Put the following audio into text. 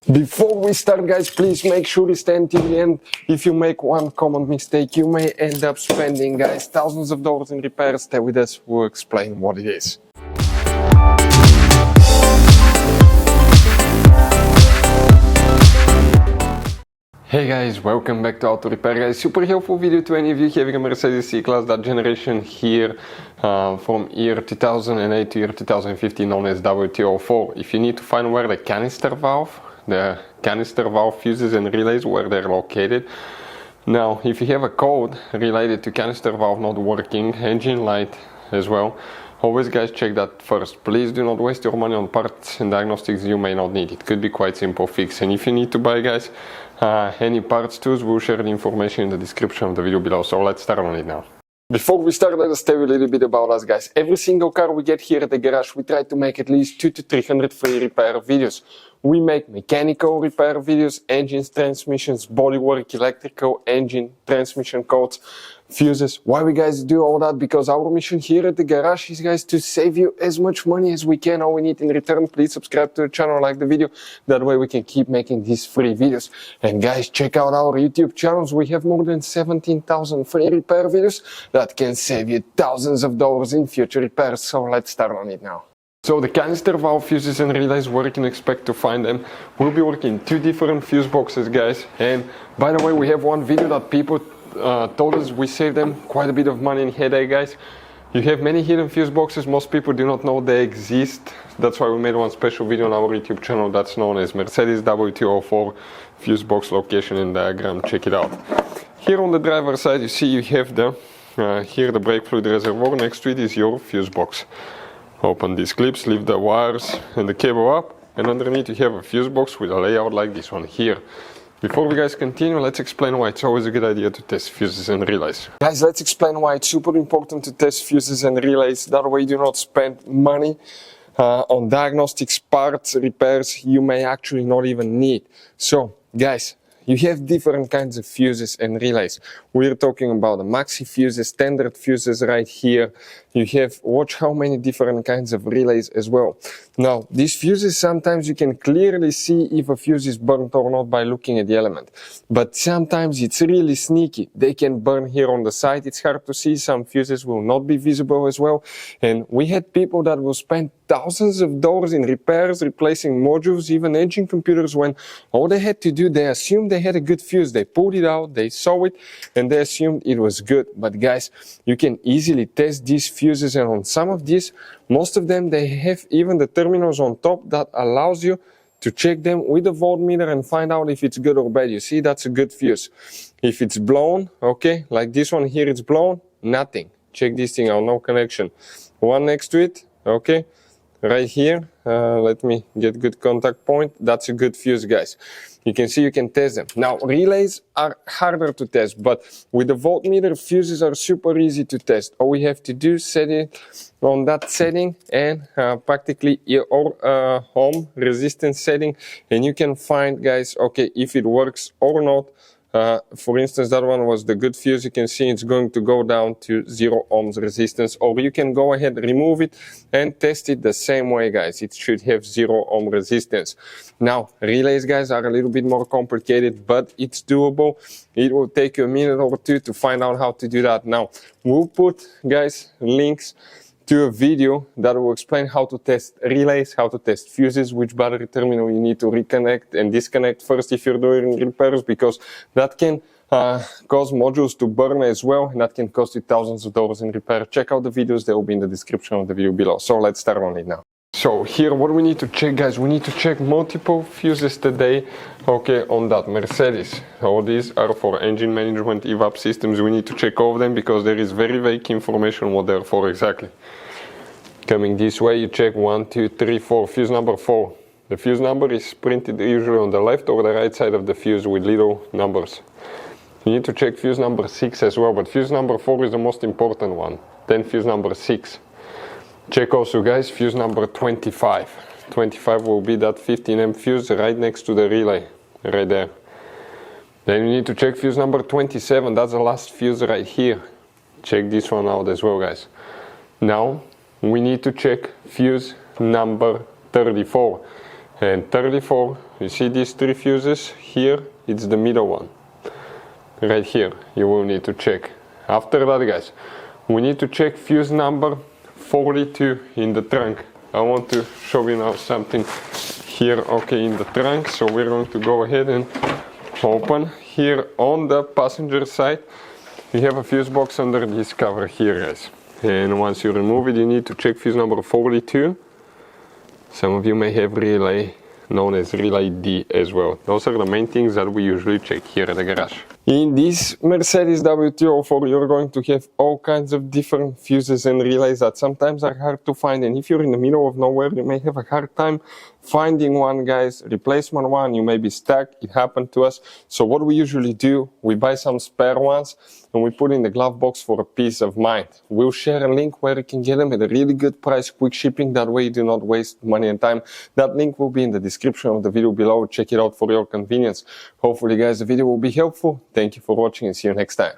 Before we start, guys, please make sure you stay until the end. If you make one common mistake, you may end up spending, guys, thousands of dollars in repairs. Stay with us, we'll explain what it is. Hey guys, welcome back to Auto Repair, guys. Super helpful video to any of you having a Mercedes C-Class, that generation here from year 2008 to year 2050, known as W204. If you need to find where the canister valve fuses and relays, where they're located. Now, if you have a code related to canister valve not working, engine light as well, always, guys, check that first. Please do not waste your money on parts and diagnostics you may not need. It could be quite simple fix. And if you need to buy, guys, any parts tools, we'll share the information in the description of the video below. So let's start on it now. Before we start, let us tell you a little bit about us, guys. Every single car we get here at the garage, we try to make at least 200 to 300 free repair videos. We make mechanical repair videos, engines, transmissions, bodywork, electrical, engine, transmission codes, fuses. Why we guys do all that? Because our mission here at the garage is, guys, to save you as much money as we can. All we need in return, please subscribe to the channel, like the video. That way we can keep making these free videos. And guys, check out our YouTube channels. We have more than 17,000 free repair videos that can save you thousands of dollars in future repairs. So let's start on it now. So the canister valve fuses and relays, where you can expect to find them. We'll be working two different fuse boxes, guys. And by the way, we have one video that people told us we saved them quite a bit of money and headache, guys. You have many hidden fuse boxes. Most people do not know they exist. That's why we made one special video on our YouTube channel that's known as Mercedes W204 fuse box location and diagram. Check it out. Here on the driver's side, you see you have the here the brake fluid reservoir. Next to it is your fuse box. Open these clips, lift the wires and the cable up, and underneath you have a fuse box with a layout like this one here. Before we guys continue, let's explain why it's always a good idea to test fuses and relays. Guys, let's explain why it's super important to test fuses and relays. That way you do not spend money on diagnostics, parts, repairs you may actually not even need. So, guys, you have different kinds of fuses and relays. We're talking about the maxi fuses, standard fuses right here. You have, watch how many different kinds of relays as well. Now, these fuses, sometimes you can clearly see if a fuse is burnt or not by looking at the element. But sometimes it's really sneaky. They can burn here on the side. It's hard to see. Some fuses will not be visible as well. And we had people that will spend thousands of dollars in repairs, replacing modules, even engine computers, when all they had to do, they assumed they had a good fuse. They pulled it out, they saw it, and they assumed it was good. But guys, you can easily test these fuses, and on some of these, most of them, they have even the terminals on top that allows you to check them with a voltmeter and find out if it's good or bad. You see, that's a good fuse. If it's blown, okay, like this one here, it's blown, nothing. Check this thing out, no connection. One next to it, okay. Right here, let me get good contact point. That's a good fuse, guys. You can see you can test them. Now, relays are harder to test, but with the voltmeter, fuses are super easy to test. All we have to do is set it on that setting and practically your home resistance setting, and you can find, guys, okay, if it works or not. For instance, that one was the good fuse. You can see it's going to go down to 0 ohms resistance, or you can go ahead, remove it and test it the same way, guys. It should have 0 ohm resistance. Now, relays, guys, are a little bit more complicated, but it's doable. It will take you a minute or two to find out how to do that. Now, we'll put, guys, links to a video that will explain how to test relays, how to test fuses, which battery terminal you need to reconnect and disconnect first if you're doing repairs, because that can cause modules to burn as well, and that can cost you thousands of dollars in repair. Check out the videos, they will be in the description of the video below. So let's start on it now. So here, what we need to check, guys, we need to check multiple fuses today, okay, on that Mercedes. All these are for engine management, evap systems. We need to check all of them because there is very vague information what they're for exactly. Coming this way, you check 1, 2, 3, 4, fuse number 4. The fuse number is printed usually on the left or the right side of the fuse with little numbers. You need to check fuse number 6 as well, but fuse number 4 is the most important one. Then fuse number 6. Check also, guys, fuse number 25. 25 will be that 15 fuse right next to the relay, right there. Then you need to check fuse number 27, that's the last fuse right here. Check this one out as well, guys. Now, we need to check fuse number 34. And 34 You see these 3 fuses here? It's the middle one. Right here, you will need to check. After that, guys, we need to check fuse number 42 in the trunk. I want to show you now something here, okay, in the trunk. So we're going to go ahead and open. Here on the passenger side, you have a fuse box under this cover here, guys. And once you remove it, you need to check fuse number 42. Some of you may have relay, known as relay D as well. Those are the main things that we usually check here at the garage. In this Mercedes W204, you're going to have all kinds of different fuses and relays that sometimes are hard to find, and if you're in the middle of nowhere, you may have a hard time finding one, guys. Replacement one, you may be stuck. It happened to us. So what we usually do, we buy some spare ones and we put in the glove box for a peace of mind. We'll share a link where you can get them at a really good price, quick shipping. That way you do not waste money and time. That link will be in the description of the video below. Check it out for your convenience. Hopefully, guys, the video will be helpful. Thank you for watching and see you next time.